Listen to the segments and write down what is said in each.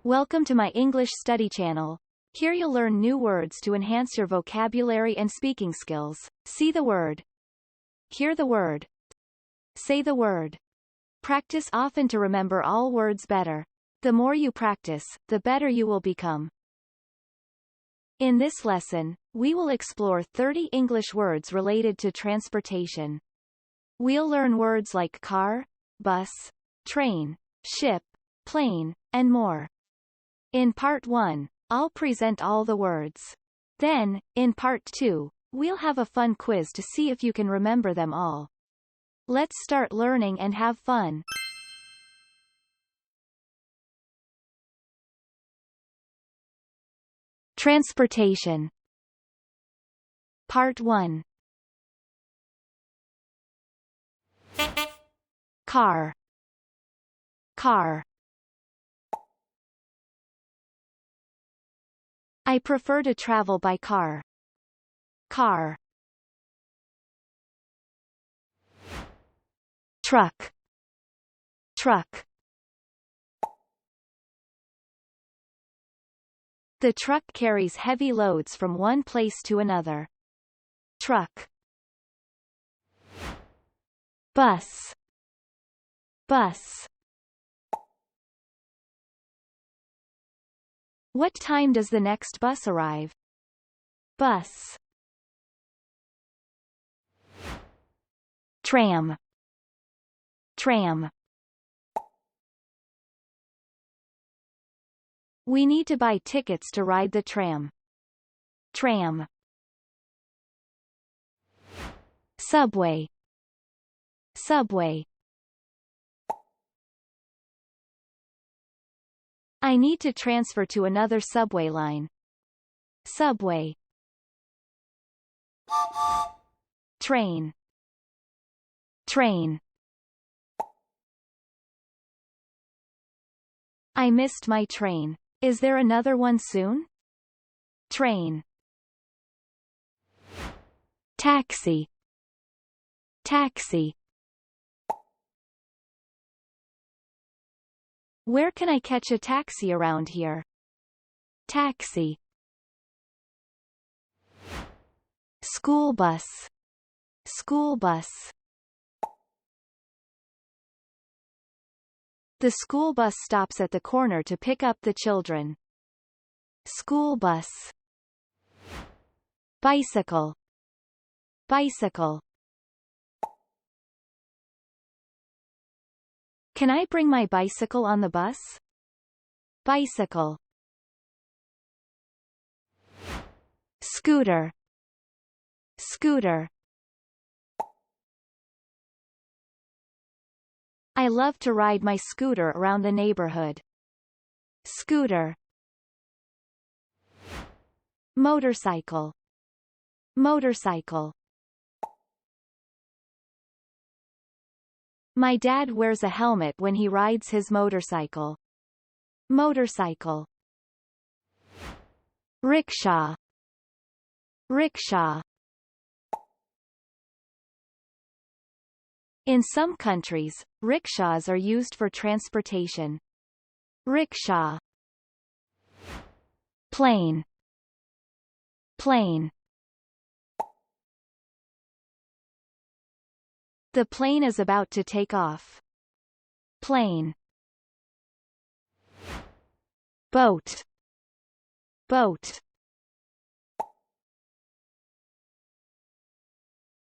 Welcome to my English study channel. Here you'll learn new words to enhance your vocabulary and speaking skills. See the word. Hear the word. Say the word. Practice often to remember all words better. The more you practice, the better you will become. In this lesson, we will explore 30 English words related to transportation. We'll learn words like car, bus, train, ship, plane, and more. In Part 1, I'll present all the words. Then, in Part 2, we'll have a fun quiz to see if you can remember them all. Let's start learning and have fun. Transportation. Part 1. Car. Car. I prefer to travel by car. Car. Truck. Truck. The truck carries heavy loads from one place to another. Truck. Bus. Bus. What time does the next bus arrive? Bus. Tram. Tram. We need to buy tickets to ride the tram. Tram. Subway. Subway. I need to transfer to another subway line. Subway. Train. Train. I missed my train. Is there another one soon? Train. Taxi. Taxi. Where can I catch a taxi around here? Taxi. School bus. School bus. The school bus stops at the corner to pick up the children. School bus. Bicycle. Bicycle. Can I bring my bicycle on the bus? Bicycle. Scooter. Scooter. I love to ride my scooter around the neighborhood. Scooter. Motorcycle. Motorcycle. My dad wears a helmet when he rides his motorcycle. Motorcycle. Rickshaw. Rickshaw. In some countries, rickshaws are used for transportation. Rickshaw. Plane. Plane. The plane is about to take off. Plane. Boat. Boat.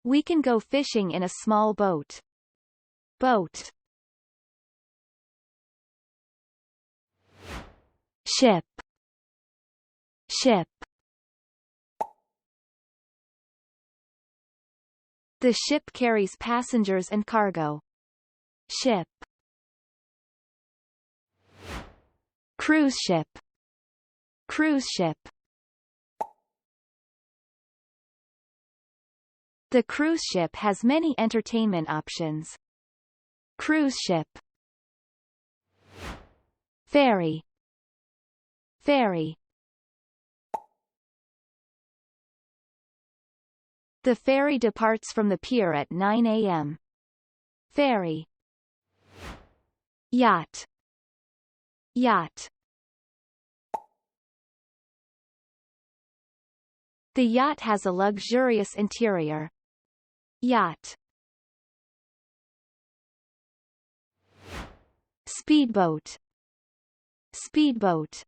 We can go fishing in a small boat. Boat. Ship. Ship. The ship carries passengers and cargo. Ship. Cruise ship. Cruise ship. The cruise ship has many entertainment options. Cruise ship. Ferry. Ferry. The ferry departs from the pier at 9 a.m. Ferry. Yacht. Yacht. The yacht has a luxurious interior. Yacht. Speedboat. Speedboat.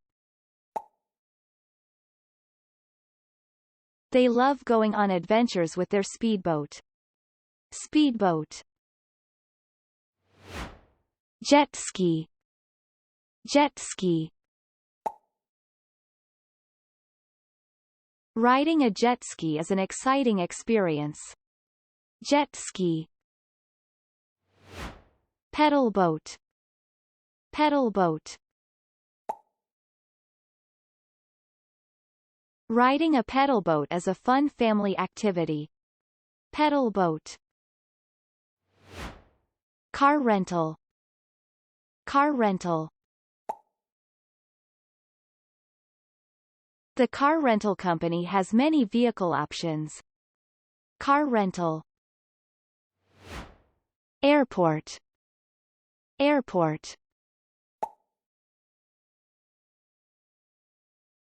They love going on adventures with their speedboat. Speedboat. Jet ski. Jet ski. Riding a jet ski is an exciting experience. Jet ski. Pedal boat. Pedal boat. Riding a pedal boat is a fun family activity. Pedal boat. Car rental. Car rental. The car rental company has many vehicle options. Car rental. Airport. Airport.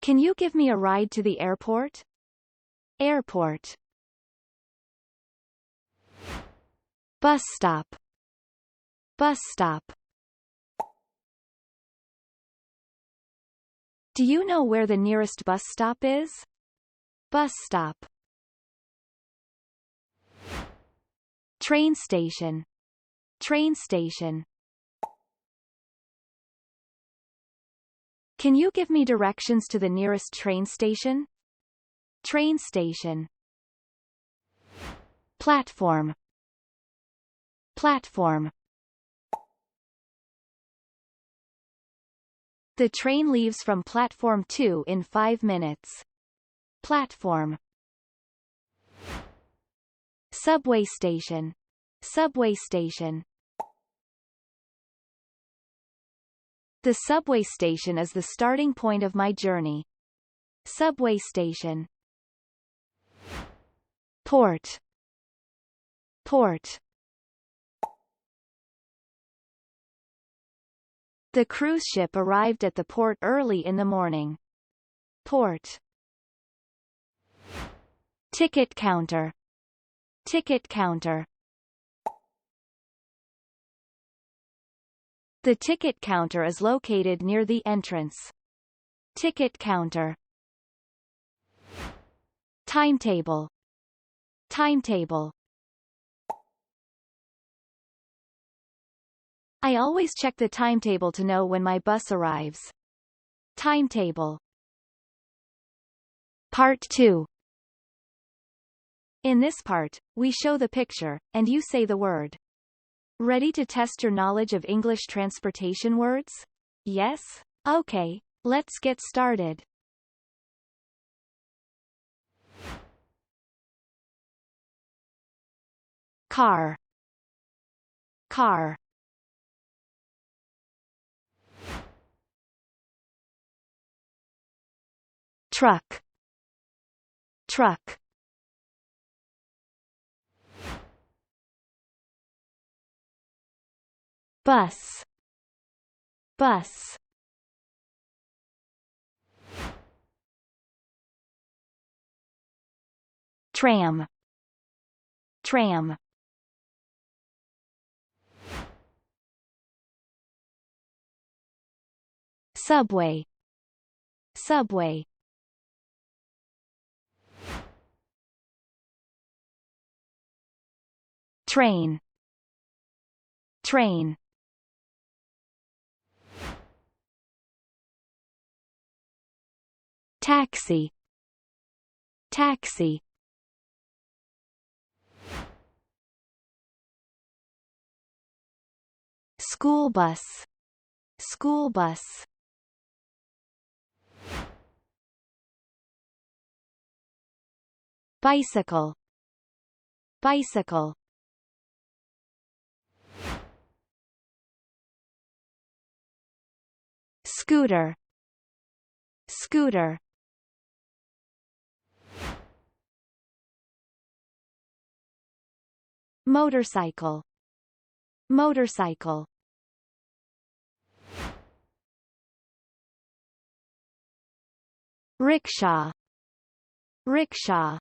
Can you give me a ride to the airport? Airport. Bus stop. Bus stop. Do you know where the nearest bus stop is? Bus stop. Train station. Train station. Can you give me directions to the nearest train station? Train station. Platform. Platform. The train leaves from platform 2 in 5 minutes. Platform. Subway station. Subway station. The subway station is the starting point of my journey. Subway station. Port. Port. The cruise ship arrived at the port early in the morning. Port. Ticket counter. Ticket counter. The ticket counter is located near the entrance. Ticket counter. Timetable. Timetable. I always check the timetable to know when my bus arrives. Timetable. Part 2. In this part, we show the picture, and you say the word. Ready to test your knowledge of English transportation words? Yes? Okay, let's get started. Car. Car. Truck. Truck. Bus. Bus. Tram. Tram. Subway. Subway. Train. Train. Taxi. Taxi. School bus. School bus. Bicycle. Bicycle. Scooter. Scooter. Motorcycle. Motorcycle. Rickshaw. rickshaw,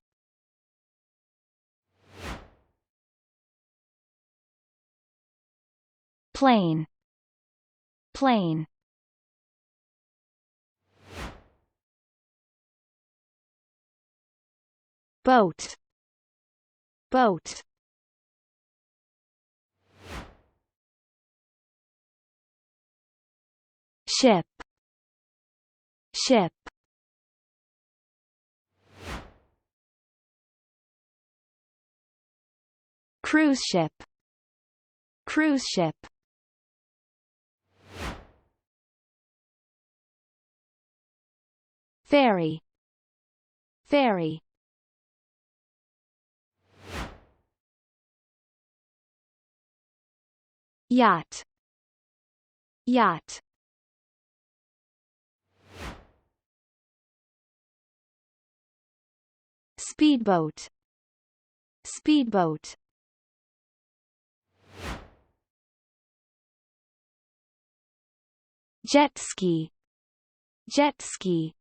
plane, plane, boat, boat, ship, ship, cruise ship, cruise ship, ferry, ferry, yacht, yacht, speedboat, speedboat, jet ski, jet ski,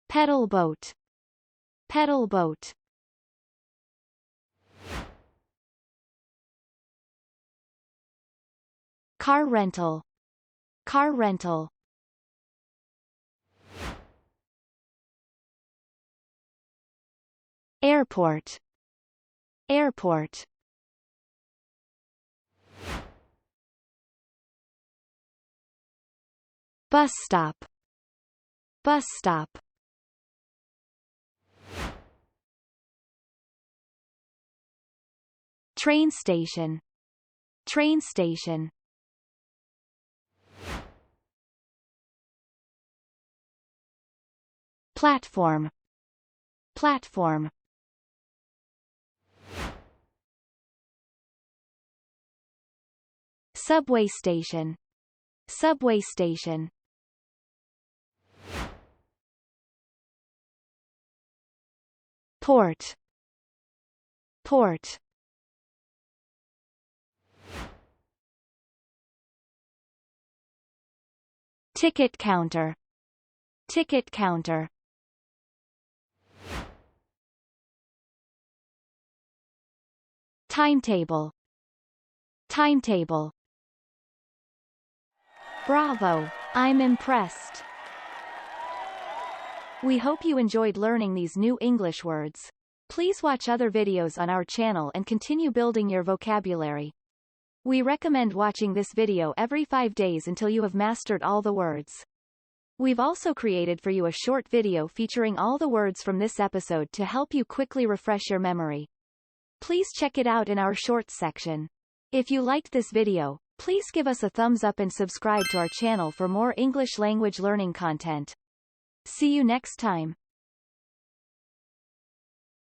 pedal boat, pedal boat, car rental, car rental, airport, airport, bus stop, bus stop, train station, train station, platform, platform, subway station, subway station, port, port, ticket counter, ticket counter, timetable, timetable. Bravo! I'm impressed. We hope you enjoyed learning these new English words. Please watch other videos on our channel and continue building your vocabulary. We recommend watching this video every 5 days until you have mastered all the words. We've also created for you a short video featuring all the words from this episode to help you quickly refresh your memory. Please check it out in our shorts section. If you liked this video, please give us a thumbs up and subscribe to our channel for more English language learning content. See you next time.